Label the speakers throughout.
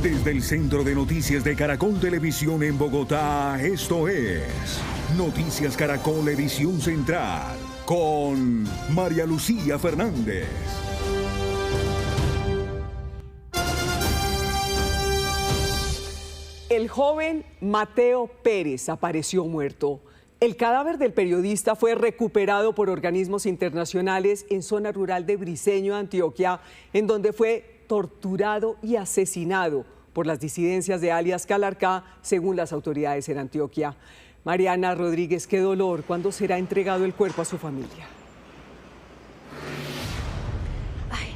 Speaker 1: Desde el Centro de Noticias de Caracol Televisión en Bogotá, esto es Noticias Caracol Edición Central, con María Lucía Fernández.
Speaker 2: El joven Mateo Pérez apareció muerto. El cadáver del periodista fue recuperado por organismos internacionales en zona rural de Briceño, Antioquia, en donde fue torturado y asesinado por las disidencias de alias Calarcá, según las autoridades en Antioquia. Mariana Rodríguez, qué dolor. ¿Cuándo será entregado el cuerpo a su familia?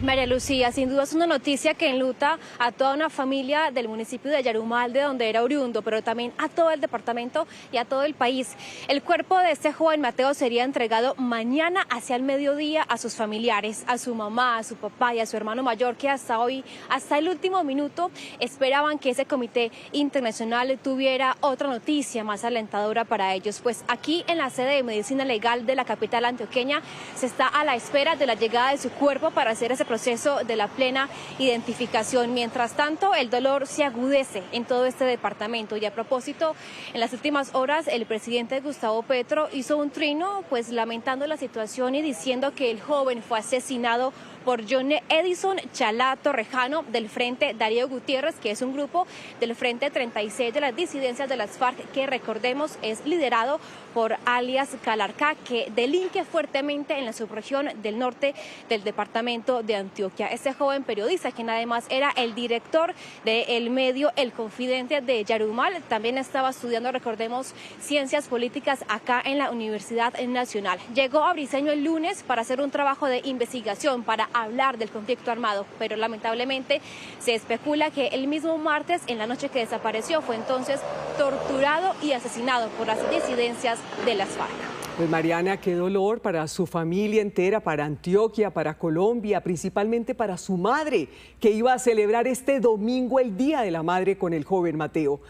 Speaker 3: María Lucía, sin duda es una noticia que enluta a toda una familia del municipio de Yarumal, de donde era oriundo, pero también a todo el departamento y a todo el país. El cuerpo de este joven Mateo sería entregado mañana hacia el mediodía a sus familiares, a su mamá, a su papá y a su hermano mayor, que hasta hoy, hasta el último minuto, esperaban que ese comité internacional tuviera otra noticia más alentadora para ellos. Pues aquí en la sede de Medicina Legal de la capital antioqueña se está a la espera de la llegada de su cuerpo para hacer ese proceso de la plena identificación. Mientras tanto, el dolor se agudece en todo este departamento. Y a propósito, en las últimas horas, el presidente Gustavo Petro hizo un trino, pues lamentando la situación y diciendo que el joven fue asesinado por John Edison Chalá Torrejano del Frente Darío Gutiérrez, que es un grupo del Frente 36 de las disidencias de las FARC, que recordemos es liderado por alias Calarcá, que delinque fuertemente en la subregión del norte del departamento de Antioquia. Este joven periodista, quien además era el director del medio El Confidente de Yarumal, también estaba estudiando, recordemos, ciencias políticas acá en la Universidad Nacional. Llegó a Briceño el lunes para hacer un trabajo de investigación, para hablar del conflicto armado, pero lamentablemente se especula que el mismo martes, en la noche que desapareció, fue entonces torturado y asesinado por las disidencias de las FARC.
Speaker 2: Pues Mariana, qué dolor para su familia entera, para Antioquia, para Colombia, principalmente para su madre, que iba a celebrar este domingo el Día de la Madre con el joven Mateo.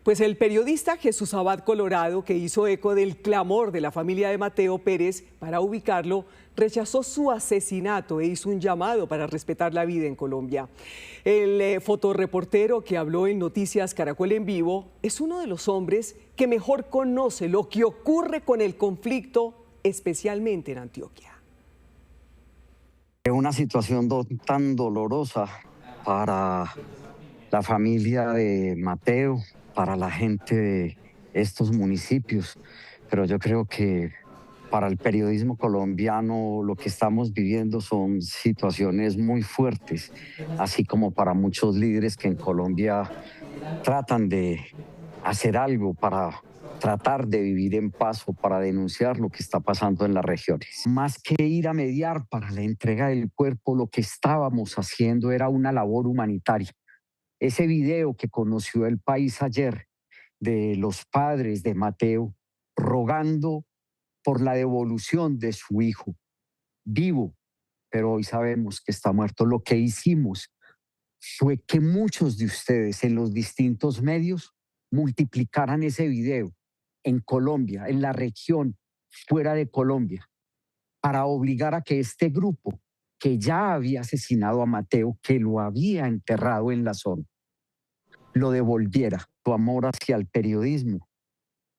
Speaker 2: Pues el periodista Jesús Abad Colorado, que hizo eco del clamor de la familia de Mateo Pérez para ubicarlo, rechazó su asesinato e hizo un llamado para respetar la vida en Colombia. El fotoreportero que habló en Noticias Caracol en Vivo es uno de los hombres que mejor conoce lo que ocurre con el conflicto, especialmente en Antioquia.
Speaker 4: Es una situación tan dolorosa para la familia de Mateo, para la gente de estos municipios, pero yo creo que para el periodismo colombiano lo que estamos viviendo son situaciones muy fuertes, así como para muchos líderes que en Colombia tratan de hacer algo para tratar de vivir en paz o para denunciar lo que está pasando en las regiones. Más que ir a mediar para la entrega del cuerpo, lo que estábamos haciendo era una labor humanitaria. Ese video que conoció el país ayer de los padres de Mateo rogando por la devolución de su hijo, vivo, pero hoy sabemos que está muerto. Lo que hicimos fue que muchos de ustedes en los distintos medios multiplicaran ese video en Colombia, en la región, fuera de Colombia, para obligar a que este grupo que ya había asesinado a Mateo, que lo había enterrado en la zona, lo devolviera. Su amor hacia el periodismo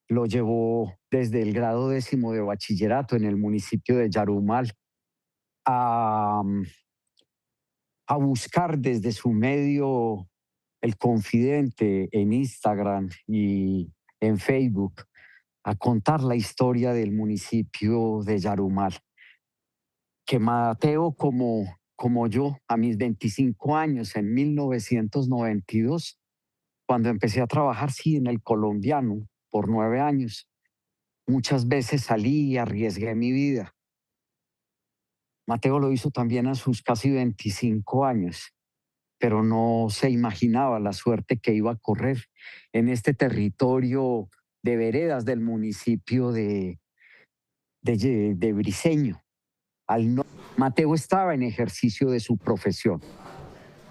Speaker 4: lo llevó desde el grado 10º de bachillerato en el municipio de Yarumal a buscar desde su medio El Confidente en Instagram y en Facebook, a contar la historia del municipio de Yarumal. Que Mateo, como yo, a mis 25 años, en 1992, cuando empecé a trabajar, sí, en El Colombiano, por 9 años, muchas veces salí y arriesgué mi vida. Mateo lo hizo también a sus casi 25 años, pero no se imaginaba la suerte que iba a correr en este territorio de veredas del municipio de Briceño. Mateo estaba en ejercicio de su profesión.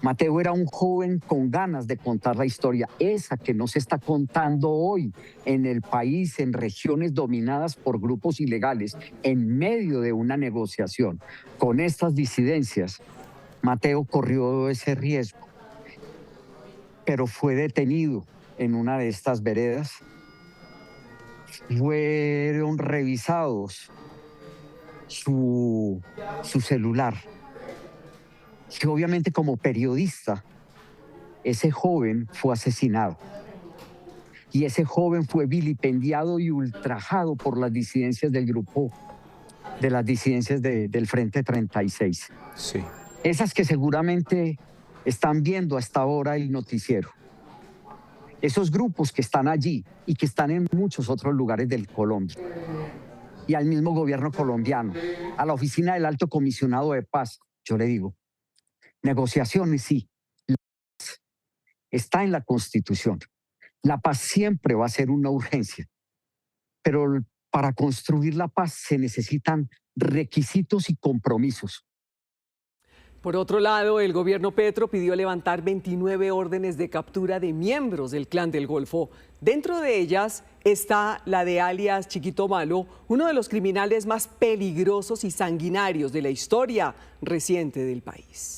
Speaker 4: Mateo era un joven con ganas de contar la historia, esa que no se está contando hoy en el país, en regiones dominadas por grupos ilegales, en medio de una negociación con estas disidencias. Mateo corrió ese riesgo. pero fue detenido en una de estas veredas. Fueron revisados su celular. Que obviamente como periodista, ese joven fue asesinado. Y ese joven fue vilipendiado y ultrajado por las disidencias del grupo, de las disidencias del Frente 36.
Speaker 5: Sí.
Speaker 4: Esas que seguramente están viendo hasta ahora el noticiero. Esos grupos que están allí y que están en muchos otros lugares del Colombia. Y al mismo gobierno colombiano, a la oficina del Alto Comisionado de Paz, yo le digo, negociaciones sí, la paz está en la Constitución. La paz siempre va a ser una urgencia, pero para construir la paz se necesitan requisitos y compromisos.
Speaker 2: Por otro lado, el gobierno Petro pidió levantar 29 órdenes de captura de miembros del Clan del Golfo. Dentro de ellas está la de alias Chiquito Malo, uno de los criminales más peligrosos y sanguinarios de la historia reciente del país.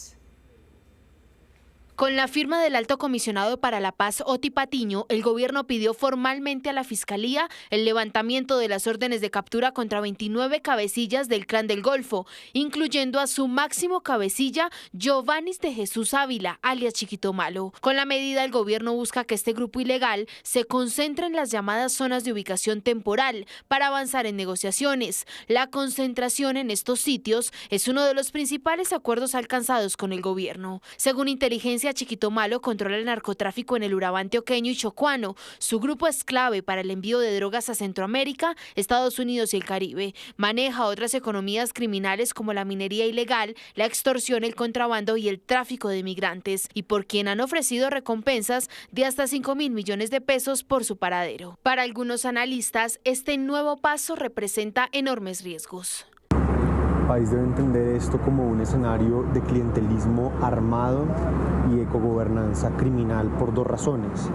Speaker 6: Con la firma del Alto Comisionado para la Paz, Oti Patiño, el gobierno pidió formalmente a la Fiscalía el levantamiento de las órdenes de captura contra 29 cabecillas del Clan del Golfo, incluyendo a su máximo cabecilla, Giovannis de Jesús Ávila, alias Chiquito Malo. Con la medida, el gobierno busca que este grupo ilegal se concentre en las llamadas zonas de ubicación temporal para avanzar en negociaciones. La concentración en estos sitios es uno de los principales acuerdos alcanzados con el gobierno. Según inteligencia, Chiquito Malo controla el narcotráfico en el Urabá antioqueño y chocuano. Su grupo es clave para el envío de drogas a Centroamérica, Estados Unidos y el Caribe. Maneja otras economías criminales como la minería ilegal, la extorsión, el contrabando y el tráfico de migrantes, y por quien han ofrecido recompensas de hasta 5.000 millones de pesos por su paradero. Para algunos analistas, este nuevo paso representa enormes riesgos.
Speaker 7: El país debe entender esto como un escenario de clientelismo armado y ecogobernanza criminal por dos razones.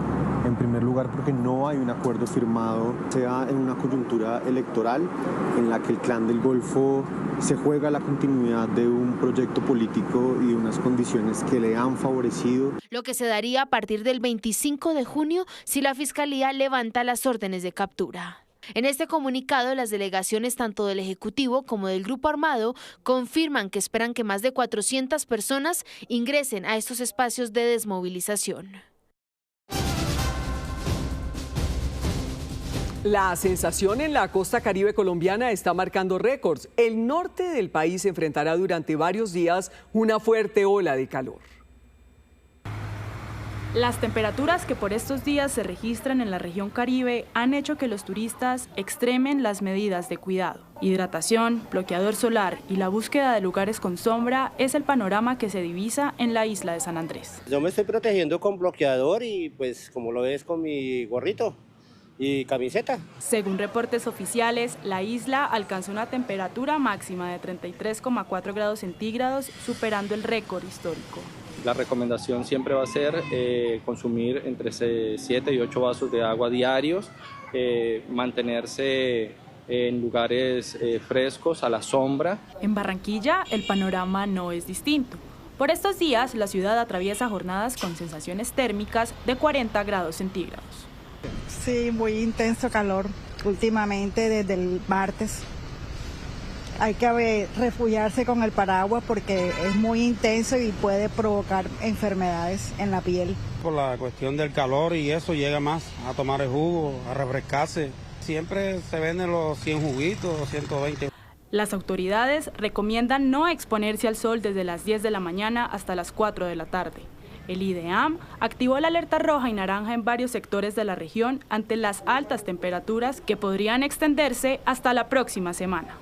Speaker 7: En primer lugar, porque no hay un acuerdo firmado, sea en una coyuntura electoral en la que el Clan del Golfo se juega la continuidad de un proyecto político y de unas condiciones que le han favorecido.
Speaker 6: Lo que se daría a partir del 25 de junio si la Fiscalía levanta las órdenes de captura. En este comunicado, las delegaciones tanto del Ejecutivo como del Grupo Armado confirman que esperan que más de 400 personas ingresen a estos espacios de desmovilización.
Speaker 2: La sensación en la costa caribe colombiana está marcando récords. El norte del país enfrentará durante varios días una fuerte ola de calor.
Speaker 8: Las temperaturas que por estos días se registran en la región Caribe han hecho que los turistas extremen las medidas de cuidado. Hidratación, bloqueador solar y la búsqueda de lugares con sombra es el panorama que se divisa en la isla de San Andrés.
Speaker 9: Yo me estoy protegiendo con bloqueador y pues como lo ves con mi gorrito y camiseta.
Speaker 8: Según reportes oficiales, la isla alcanzó una temperatura máxima de 33,4 grados centígrados, superando el récord histórico.
Speaker 10: La recomendación siempre va a ser consumir entre 7 y 8 vasos de agua diarios, mantenerse en lugares frescos, a la sombra.
Speaker 8: En Barranquilla, el panorama no es distinto. Por estos días, la ciudad atraviesa jornadas con sensaciones térmicas de 40 grados centígrados.
Speaker 11: Sí, muy intenso calor últimamente desde el martes. Hay que refugiarse con el paraguas porque es muy intenso y puede provocar enfermedades en la piel.
Speaker 12: Por la cuestión del calor y eso llega más a tomar el jugo, a refrescarse. Siempre se venden los 100 juguitos, 120.
Speaker 8: Las autoridades recomiendan no exponerse al sol desde las 10 de la mañana hasta las 4 de la tarde. El IDEAM activó la alerta roja y naranja en varios sectores de la región ante las altas temperaturas que podrían extenderse hasta la próxima semana.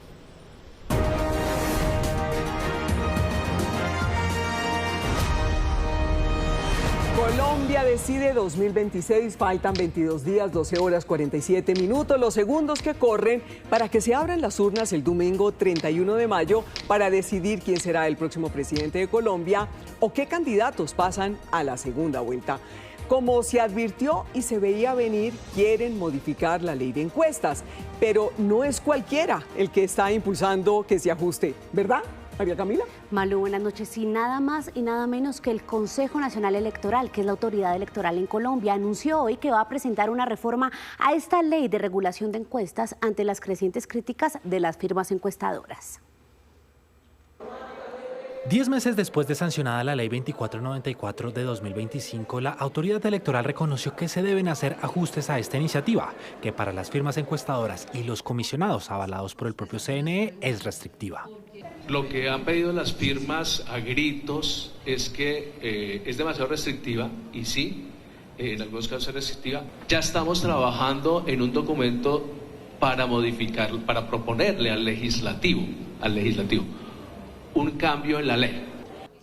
Speaker 2: Colombia decide 2026, faltan 22 días, 12 horas 47 minutos, los segundos que corren para que se abran las urnas el domingo 31 de mayo para decidir quién será el próximo presidente de Colombia o qué candidatos pasan a la segunda vuelta. Como se advirtió y se veía venir, quieren modificar la ley de encuestas, pero no es cualquiera el que está impulsando que se ajuste, ¿verdad? María Camila.
Speaker 5: Malú, buenas noches. Y nada más y nada menos que el Consejo Nacional Electoral, que es la autoridad electoral en Colombia, anunció hoy que va a presentar una reforma a esta ley de regulación de encuestas ante las crecientes críticas de las firmas encuestadoras.
Speaker 13: 10 meses después de sancionada la Ley 2494 de 2025, la autoridad electoral reconoció que se deben hacer ajustes a esta iniciativa, que para las firmas encuestadoras y los comisionados avalados por el propio CNE es restrictiva.
Speaker 14: Lo que han pedido las firmas a gritos es que es demasiado restrictiva, y sí, en algunos casos es restrictiva. Ya estamos trabajando en un documento para modificar, para proponerle al legislativo un cambio en la ley.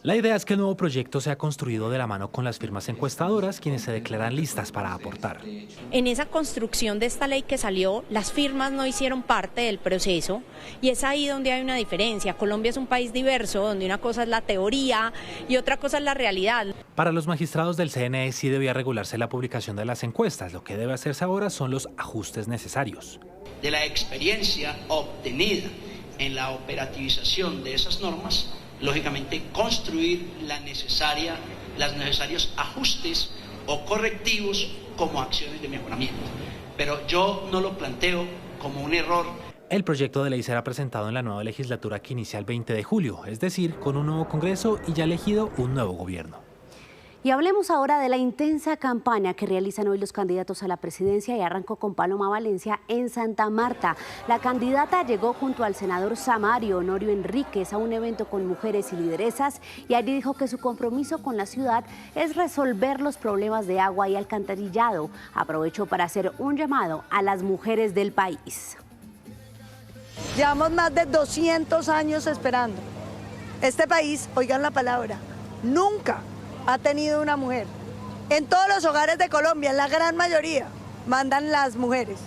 Speaker 13: La idea es que el nuevo proyecto sea construido de la mano con las firmas encuestadoras, quienes se declaran listas para aportar.
Speaker 15: En esa construcción de esta ley que salió, las firmas no hicieron parte del proceso y es ahí donde hay una diferencia. Colombia es un país diverso, donde una cosa es la teoría y otra cosa es la realidad.
Speaker 13: Para los magistrados del CNE sí debía regularse la publicación de las encuestas. Lo que debe hacerse ahora son los ajustes necesarios.
Speaker 16: De la experiencia obtenida en la operativización de esas normas, lógicamente construir los necesarios ajustes o correctivos como acciones de mejoramiento. Pero yo no lo planteo como un error.
Speaker 13: El proyecto de ley será presentado en la nueva legislatura que inicia el 20 de julio, es decir, con un nuevo Congreso y ya elegido un nuevo gobierno.
Speaker 5: Y hablemos ahora de la intensa campaña que realizan hoy los candidatos a la presidencia y arrancó con Paloma Valencia en Santa Marta. La candidata llegó junto al senador Samario Honorio Enríquez a un evento con mujeres y lideresas y allí dijo que su compromiso con la ciudad es resolver los problemas de agua y alcantarillado. Aprovechó para hacer un llamado a las mujeres del país.
Speaker 17: Llevamos más de 200 años esperando. Este país, oigan la palabra, nunca ha tenido una mujer. En todos los hogares de Colombia, en la gran mayoría, mandan las mujeres.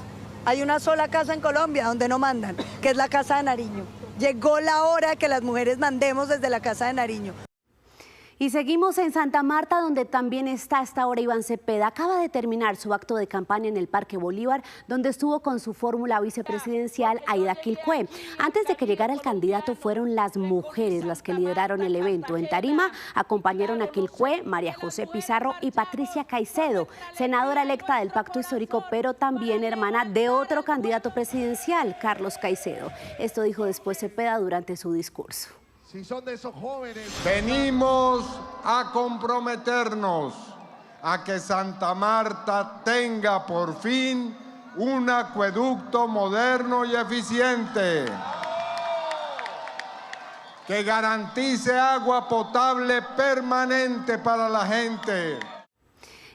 Speaker 17: Hay una sola casa en Colombia donde no mandan, que es la Casa de Nariño. Llegó la hora que las mujeres mandemos desde la Casa de Nariño.
Speaker 5: Y seguimos en Santa Marta, donde también está hasta ahora Iván Cepeda. Acaba de terminar su acto de campaña en el Parque Bolívar, donde estuvo con su fórmula vicepresidencial Aida Quilpué. Antes de que llegara el candidato, fueron las mujeres las que lideraron el evento. En tarima acompañaron a Quilpué, María José Pizarro y Patricia Caicedo, senadora electa del Pacto Histórico, pero también hermana de otro candidato presidencial, Carlos Caicedo. Esto dijo después Cepeda durante su discurso.
Speaker 18: Si son de esos jóvenes. Venimos a comprometernos a que Santa Marta tenga por fin un acueducto moderno y eficiente que garantice agua potable permanente para la gente.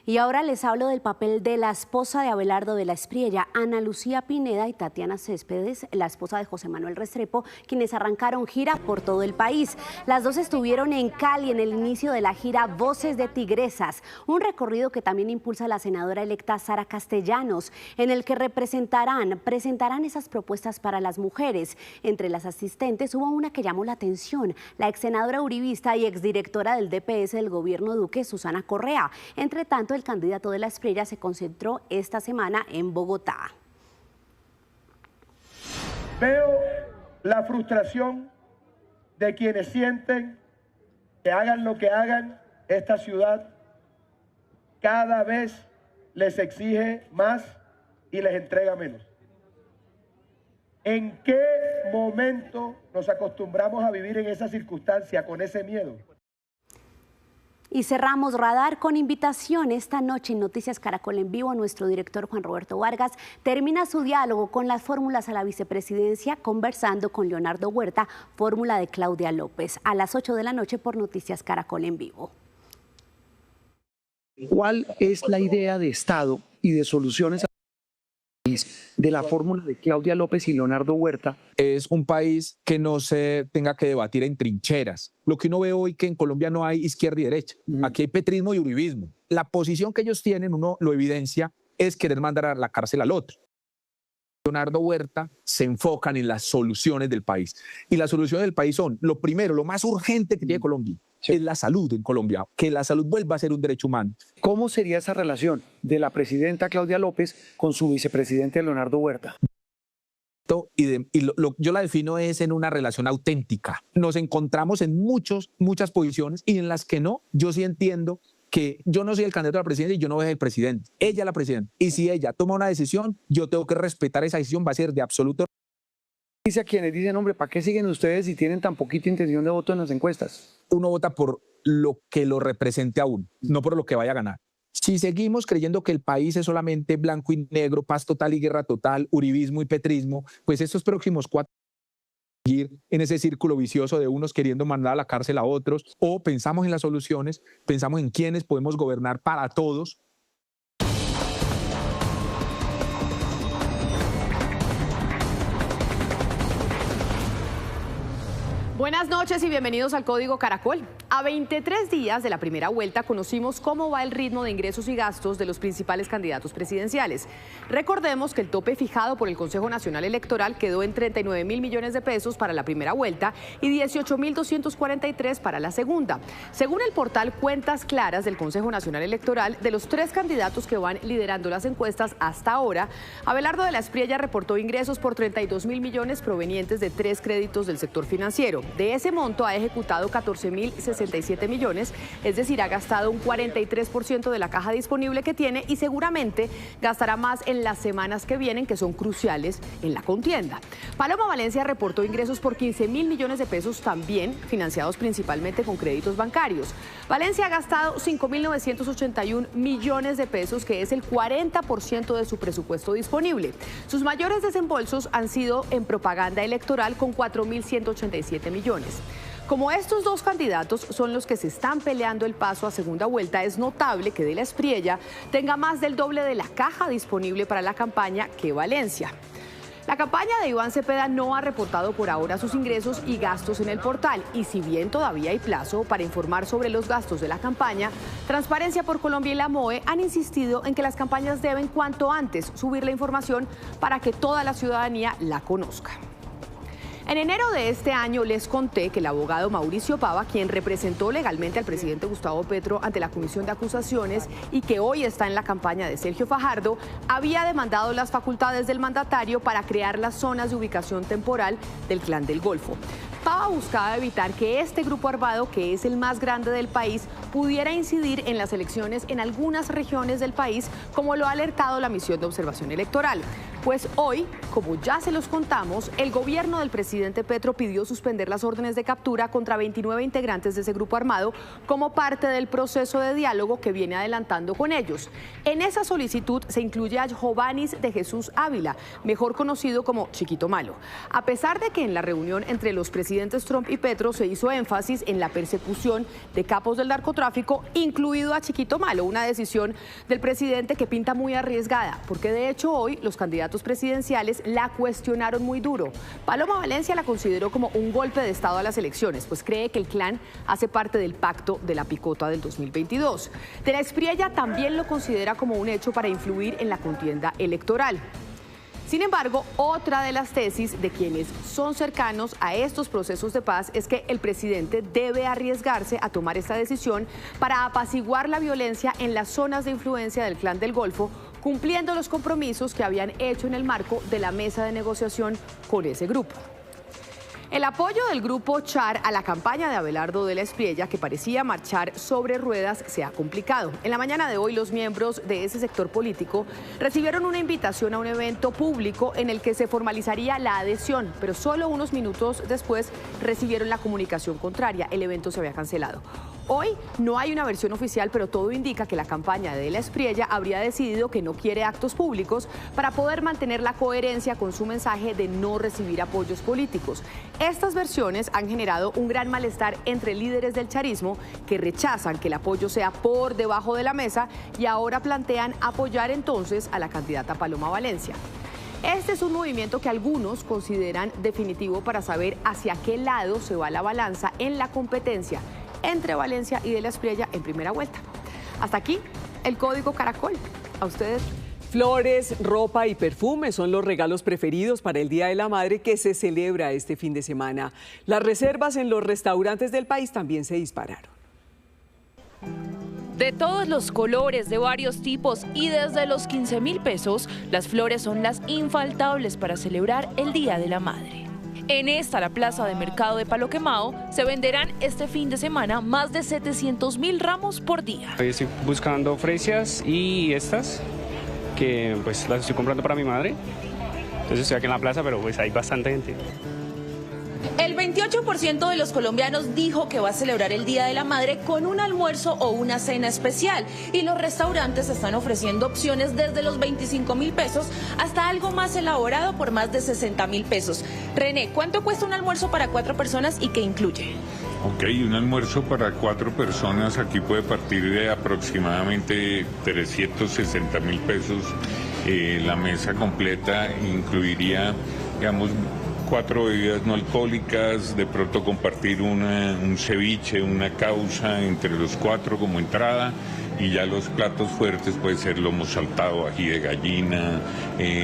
Speaker 5: Y ahora les hablo del papel de la esposa de Abelardo de la Espriella, Ana Lucía Pineda, y Tatiana Céspedes, la esposa de José Manuel Restrepo, quienes arrancaron gira por todo el país. Las dos estuvieron en Cali en el inicio de la gira Voces de Tigresas, un recorrido que también impulsa la senadora electa Sara Castellanos, en el que presentarán esas propuestas para las mujeres. Entre las asistentes hubo una que llamó la atención, la ex senadora uribista y exdirectora del DPS del gobierno Duque, Susana Correa. Entre tanto, el candidato de la Espriella se concentró esta semana en Bogotá.
Speaker 19: Veo la frustración de quienes sienten que hagan lo que hagan, esta ciudad cada vez les exige más y les entrega menos. ¿En qué momento nos acostumbramos a vivir en esa circunstancia, con ese miedo?
Speaker 5: Y cerramos Radar con invitación. Esta noche en Noticias Caracol en Vivo, nuestro director Juan Roberto Vargas termina su diálogo con las fórmulas a la vicepresidencia conversando con Leonardo Huerta, fórmula de Claudia López, a las 8 de la noche por Noticias Caracol en Vivo.
Speaker 20: ¿Cuál es la idea de Estado y de soluciones de la fórmula de Claudia López y Leonardo Huerta?
Speaker 21: Es un país que no se tenga que debatir en trincheras. Lo que uno ve hoy que en Colombia no hay izquierda y derecha. Aquí hay petrismo y uribismo. La posición que ellos tienen, uno lo evidencia, es querer mandar a la cárcel al otro. Leonardo Huerta se enfocan en las soluciones del país. Y las soluciones del país son, lo primero, lo más urgente que tiene Colombia, es la salud en Colombia, que la salud vuelva a ser un derecho humano.
Speaker 20: ¿Cómo sería esa relación de la presidenta Claudia López con su vicepresidente Leonardo Huerta?
Speaker 21: yo la defino es en una relación auténtica. Nos encontramos en muchas posiciones y en las que no. Yo sí entiendo que yo no soy el candidato a la presidencia y yo no soy el presidente. Ella es la presidenta. Y si ella toma una decisión, yo tengo que respetar esa decisión. Va a ser de absoluto.
Speaker 20: Dice a quienes dicen, hombre, ¿para qué siguen ustedes si tienen tan poquita intención de voto en las encuestas?
Speaker 21: Uno vota por lo que lo represente a uno, no por lo que vaya a ganar. Si seguimos creyendo que el país es solamente blanco y negro, paz total y guerra total, uribismo y petrismo, pues estos próximos 4 años seguir en ese círculo vicioso de unos queriendo mandar a la cárcel a otros, o pensamos en las soluciones, pensamos en quiénes podemos gobernar para todos.
Speaker 1: Buenas noches y bienvenidos al Código Caracol. A 23 días de la primera vuelta conocimos cómo va el ritmo de ingresos y gastos de los principales candidatos presidenciales. Recordemos que el tope fijado por el Consejo Nacional Electoral quedó en 39.000 millones de pesos para la primera vuelta y 18.243 para la segunda. Según el portal Cuentas Claras del Consejo Nacional Electoral, de los 3 candidatos que van liderando las encuestas hasta ahora, Abelardo de la Espriella reportó ingresos por 32.000 millones provenientes de 3 créditos del sector financiero. De ese monto ha ejecutado 14.067 millones, es decir, ha gastado un 43% de la caja disponible que tiene y seguramente gastará más en las semanas que vienen, que son cruciales en la contienda. Paloma Valencia reportó ingresos por 15.000 millones de pesos, también financiados principalmente con créditos bancarios. Valencia ha gastado 5.981 millones de pesos, que es el 40% de su presupuesto disponible. Sus mayores desembolsos han sido en propaganda electoral con 4.187 millones. Como estos 2 candidatos son los que se están peleando el paso a segunda vuelta, es notable que de la Espriella tenga más del doble de la caja disponible para la campaña que Valencia. La campaña de Iván Cepeda no ha reportado por ahora sus ingresos y gastos en el portal, y si bien todavía hay plazo para informar sobre los gastos de la campaña, Transparencia por Colombia y la MOE han insistido en que las campañas deben cuanto antes subir la información para que toda la ciudadanía la conozca. En enero de este año les conté que el abogado Mauricio Pava, quien representó legalmente al presidente Gustavo Petro ante la Comisión de Acusaciones y que hoy está en la campaña de Sergio Fajardo, había demandado las facultades del mandatario para crear las zonas de ubicación temporal del Clan del Golfo. Pava buscaba evitar que este grupo armado, que es el más grande del país, pudiera incidir en las elecciones en algunas regiones del país, como lo ha alertado la misión de observación electoral. Pues hoy, como ya se los contamos, el gobierno del presidente Petro pidió suspender las órdenes de captura contra 29 integrantes de ese grupo armado como parte del proceso de diálogo que viene adelantando con ellos. En esa solicitud se incluye a Jovanis de Jesús Ávila, mejor conocido como Chiquito Malo. A pesar de que en la reunión entre los presidentes Trump y Petro se hizo énfasis en la persecución de capos del narcotráfico, incluido a Chiquito Malo, una decisión del presidente que pinta muy arriesgada, porque de hecho hoy los candidatos presidenciales la cuestionaron muy duro. Paloma Valencia la consideró como un golpe de Estado a las elecciones, pues cree que el clan hace parte del pacto de la picota del 2022. De la Espriella también lo considera como un hecho para influir en la contienda electoral. Sin embargo, otra de las tesis de quienes son cercanos a estos procesos de paz es que el presidente debe arriesgarse a tomar esta decisión para apaciguar la violencia en las zonas de influencia del Clan del Golfo, cumpliendo los compromisos que habían hecho en el marco de la mesa de negociación con ese grupo. El apoyo del grupo Char a la campaña de Abelardo de la Espriella, que parecía marchar sobre ruedas, se ha complicado. En la mañana de hoy, los miembros de ese sector político recibieron una invitación a un evento público en el que se formalizaría la adhesión, pero solo unos minutos después recibieron la comunicación contraria. El evento se había cancelado. Hoy no hay una versión oficial, pero todo indica que la campaña de la Espriella habría decidido que no quiere actos públicos para poder mantener la coherencia con su mensaje de no recibir apoyos políticos. Estas versiones han generado un gran malestar entre líderes del charismo que rechazan que el apoyo sea por debajo de la mesa y ahora plantean apoyar entonces a la candidata Paloma Valencia. Este es un movimiento que algunos consideran definitivo para saber hacia qué lado se va la balanza en la competencia entre Valencia y de la Espriella en primera vuelta. Hasta aquí el Código Caracol. A ustedes.
Speaker 2: Flores, ropa y perfume son los regalos preferidos para el Día de la Madre que se celebra este fin de semana. Las reservas en los restaurantes del país también se dispararon.
Speaker 3: De todos los colores, de varios tipos y desde los 15.000 pesos, las flores son las infaltables para celebrar el Día de la Madre. En esta, la plaza de mercado de Palo Quemado, se venderán este fin de semana más de 700.000 ramos por día.
Speaker 22: Estoy buscando fresias y estas, que pues las estoy comprando para mi madre. Entonces estoy aquí en la plaza, pero pues hay bastante gente.
Speaker 3: El 28% de los colombianos dijo que va a celebrar el Día de la Madre con un almuerzo o una cena especial. Y los restaurantes están ofreciendo opciones desde los 25.000 pesos hasta algo más elaborado por más de 60.000 pesos. René, ¿cuánto cuesta un almuerzo para 4 personas y qué incluye?
Speaker 23: Ok, un almuerzo para 4 personas aquí puede partir de aproximadamente 360.000 pesos. La mesa completa incluiría, digamos, 4 bebidas no alcohólicas, de pronto compartir un ceviche, una causa entre los 4 como entrada, y ya los platos fuertes puede ser lomo saltado, ají de gallina,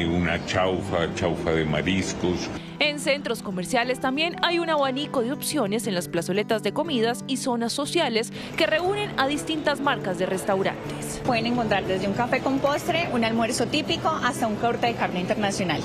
Speaker 23: una chaufa de mariscos.
Speaker 3: En centros comerciales también hay un abanico de opciones en las plazoletas de comidas y zonas sociales que reúnen a distintas marcas de restaurantes.
Speaker 24: Pueden encontrar desde un café con postre, un almuerzo típico, hasta un corte de carne internacional.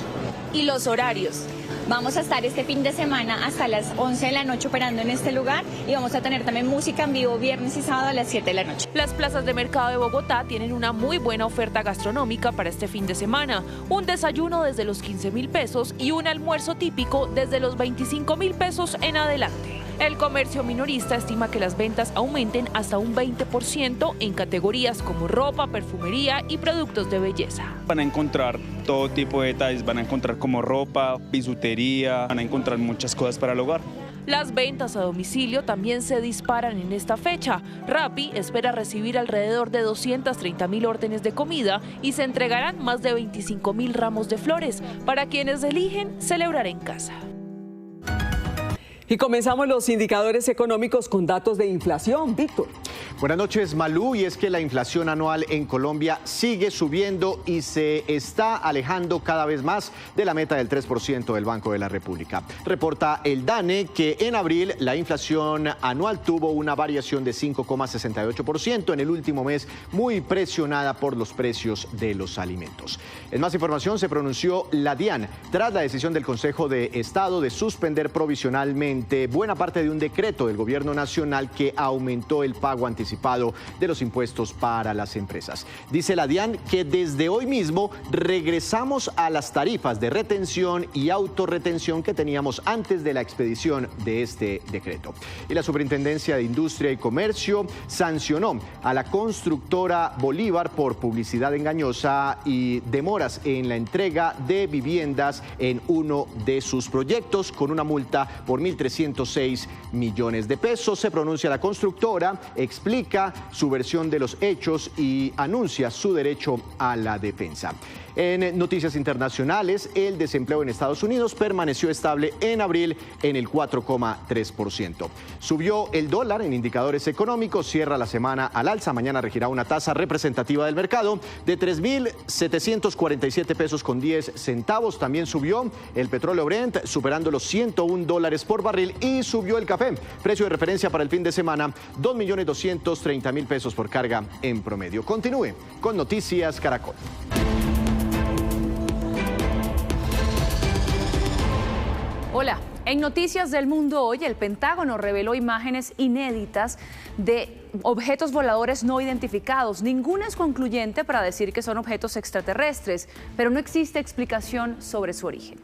Speaker 3: ¿Y los horarios?
Speaker 24: Vamos a estar este fin de semana hasta las 11 de la noche operando en este lugar y vamos a tener también música en vivo viernes y sábado a las 7 de la noche.
Speaker 3: Las plazas de mercado de Bogotá tienen una muy buena oferta gastronómica para este fin de semana. Un desayuno desde los 15.000 pesos y un almuerzo típico desde los 25.000 pesos en adelante. El comercio minorista estima que las ventas aumenten hasta un 20% en categorías como ropa, perfumería y productos de belleza.
Speaker 22: Van a encontrar todo tipo de detalles, van a encontrar como ropa, bisutería, van a encontrar muchas cosas para el hogar.
Speaker 3: Las ventas a domicilio también se disparan en esta fecha. Rappi espera recibir alrededor de 230.000 órdenes de comida y se entregarán más de 25.000 ramos de flores para quienes eligen celebrar en casa.
Speaker 2: Y comenzamos los indicadores económicos con datos de inflación. Víctor.
Speaker 25: Buenas noches, Malú. Y es que la inflación anual en Colombia sigue subiendo y se está alejando cada vez más de la meta del 3% del Banco de la República. Reporta el DANE que en abril la inflación anual tuvo una variación de 5,68% en el último mes, muy presionada por los precios de los alimentos. En más información, se pronunció la DIAN tras la decisión del Consejo de Estado de suspender provisionalmente buena parte de un decreto del gobierno nacional que aumentó el pago anticipado de los impuestos para las empresas. Dice la DIAN que desde hoy mismo regresamos a las tarifas de retención y autorretención que teníamos antes de la expedición de este decreto. Y la Superintendencia de Industria y Comercio sancionó a la constructora Bolívar por publicidad engañosa y demoras en la entrega de viviendas en uno de sus proyectos, con una multa por 1.306 millones de pesos. Se pronuncia la constructora, explica su versión de los hechos y anuncia su derecho a la defensa. En noticias internacionales, el desempleo en Estados Unidos permaneció estable en abril en el 4,3%. Subió el dólar en indicadores económicos, cierra la semana al alza. Mañana regirá una tasa representativa del mercado de 3.747 pesos con 10 centavos. También subió el petróleo Brent, superando los $101 por barril, y subió el café. Precio de referencia para el fin de semana, 2.230.000 pesos por carga en promedio. Continúe con Noticias Caracol.
Speaker 1: Hola, en Noticias del Mundo hoy el Pentágono reveló imágenes inéditas de objetos voladores no identificados. Ninguna es concluyente para decir que son objetos extraterrestres, pero no existe explicación sobre su origen.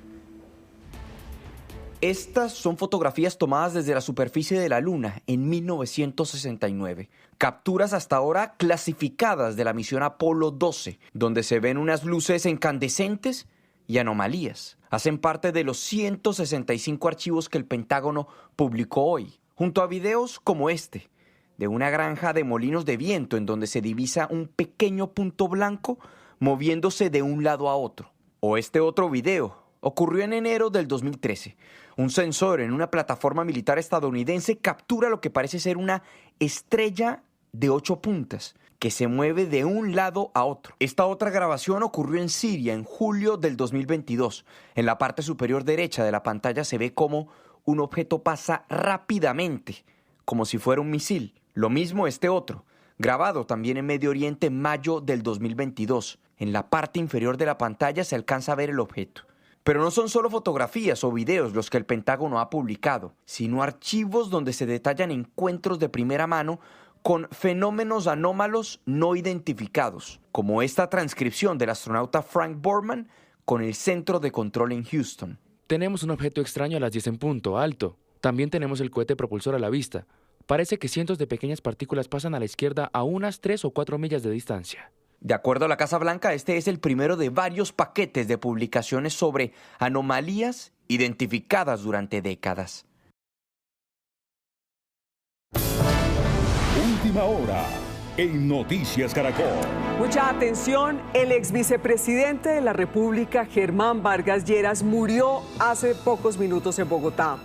Speaker 26: Estas son fotografías tomadas desde la superficie de la Luna en 1969. Capturas hasta ahora clasificadas de la misión Apolo 12, donde se ven unas luces incandescentes y anomalías. Hacen parte de los 165 archivos que el Pentágono publicó hoy, junto a videos como este, de una granja de molinos de viento en donde se divisa un pequeño punto blanco moviéndose de un lado a otro. O este otro video ocurrió en enero del 2013. Un sensor en una plataforma militar estadounidense captura lo que parece ser una estrella de 8 puntas que se mueve de un lado a otro. Esta otra grabación ocurrió en Siria en julio del 2022. En la parte superior derecha de la pantalla se ve cómo un objeto pasa rápidamente, como si fuera un misil. Lo mismo este otro, grabado también en Medio Oriente en mayo del 2022. En la parte inferior de la pantalla se alcanza a ver el objeto. Pero no son solo fotografías o videos los que el Pentágono ha publicado, sino archivos donde se detallan encuentros de primera mano con fenómenos anómalos no identificados, como esta transcripción del astronauta Frank Borman con el Centro de Control en Houston.
Speaker 4: Tenemos un objeto extraño a las 10 en punto, alto. También tenemos el cohete propulsor a la vista. Parece que cientos de pequeñas partículas pasan a la izquierda a unas 3 o 4 millas de distancia.
Speaker 26: De acuerdo a la Casa Blanca, este es el primero de varios paquetes de publicaciones sobre anomalías identificadas durante décadas.
Speaker 6: Última hora en Noticias Caracol.
Speaker 2: Mucha atención, el ex vicepresidente de la República, Germán Vargas Lleras, murió hace pocos minutos en Bogotá.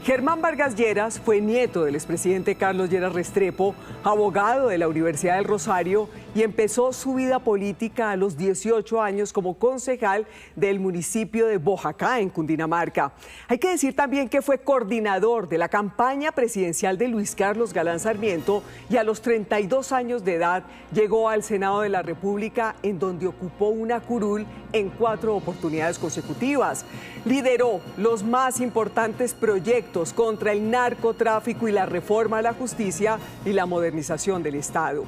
Speaker 2: Germán Vargas Lleras fue nieto del expresidente Carlos Lleras Restrepo, abogado de la Universidad del Rosario, y empezó su vida política a los 18 años como concejal del municipio de Boyacá, en Cundinamarca. Hay que decir también que fue coordinador de la campaña presidencial de Luis Carlos Galán Sarmiento y a los 32 años de edad llegó al Senado de la República, en donde ocupó una curul en 4 oportunidades consecutivas. Lideró los más importantes proyectos contra el narcotráfico y la reforma a la justicia y la modernización del Estado.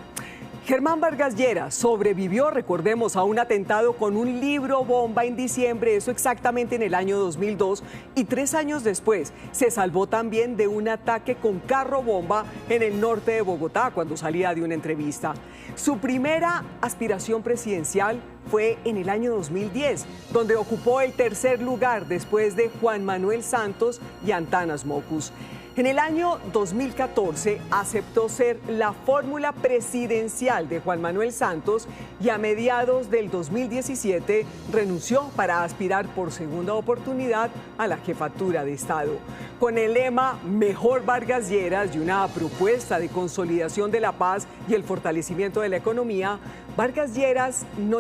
Speaker 2: Germán Vargas Lleras sobrevivió, recordemos, a un atentado con un libro bomba en diciembre, eso exactamente en el año 2002, y 3 años después se salvó también de un ataque con carro bomba en el norte de Bogotá cuando salía de una entrevista. Su primera aspiración presidencial fue en el año 2010, donde ocupó el 3er lugar después de Juan Manuel Santos y Antanas Mocus. En el año 2014 aceptó ser la fórmula presidencial de Juan Manuel Santos y a mediados del 2017 renunció para aspirar por segunda oportunidad a la jefatura de Estado. Con el lema Mejor Vargas Lleras y una propuesta de consolidación de la paz y el fortalecimiento de la economía, Vargas Lleras no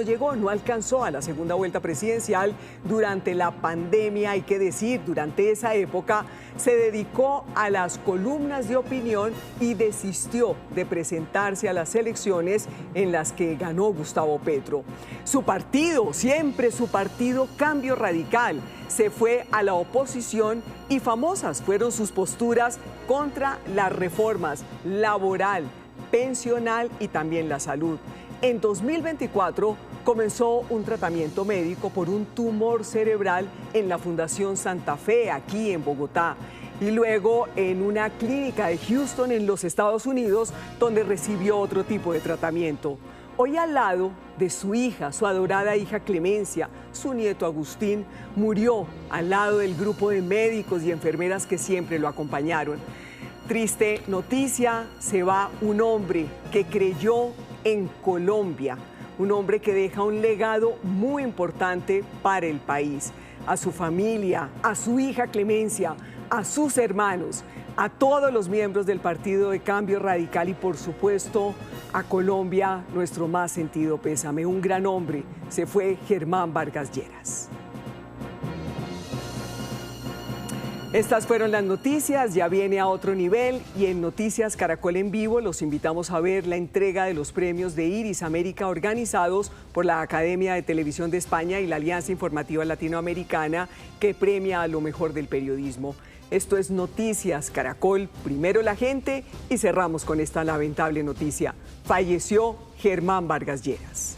Speaker 2: alcanzó a la segunda vuelta presidencial durante la pandemia. Hay que decir, durante esa época se dedicó a las columnas de opinión y desistió de presentarse a las elecciones en las que ganó Gustavo Petro. Su partido, siempre su partido Cambio Radical, se fue a la oposición y famosas fueron sus posturas contra las reformas laboral, pensional y también la salud. En 2024 comenzó un tratamiento médico por un tumor cerebral en la Fundación Santa Fe, aquí en Bogotá, y luego en una clínica de Houston, en los Estados Unidos, donde recibió otro tipo de tratamiento. Hoy, al lado de su hija, su adorada hija Clemencia, su nieto Agustín murió al lado del grupo de médicos y enfermeras que siempre lo acompañaron. Triste noticia, se va un hombre que creyó en Colombia, un hombre que deja un legado muy importante para el país. A su familia, a su hija Clemencia, a sus hermanos, a todos los miembros del Partido de Cambio Radical y, por supuesto, a Colombia, nuestro más sentido pésame. Un gran hombre, se fue Germán Vargas Lleras. Estas fueron las noticias, ya viene a otro nivel y en Noticias Caracol en Vivo los invitamos a ver la entrega de los premios de Iris América organizados por la Academia de Televisión de España y la Alianza Informativa Latinoamericana, que premia a lo mejor del periodismo. Esto es Noticias Caracol, primero la gente, y cerramos con esta lamentable noticia. Falleció Germán Vargas Lleras.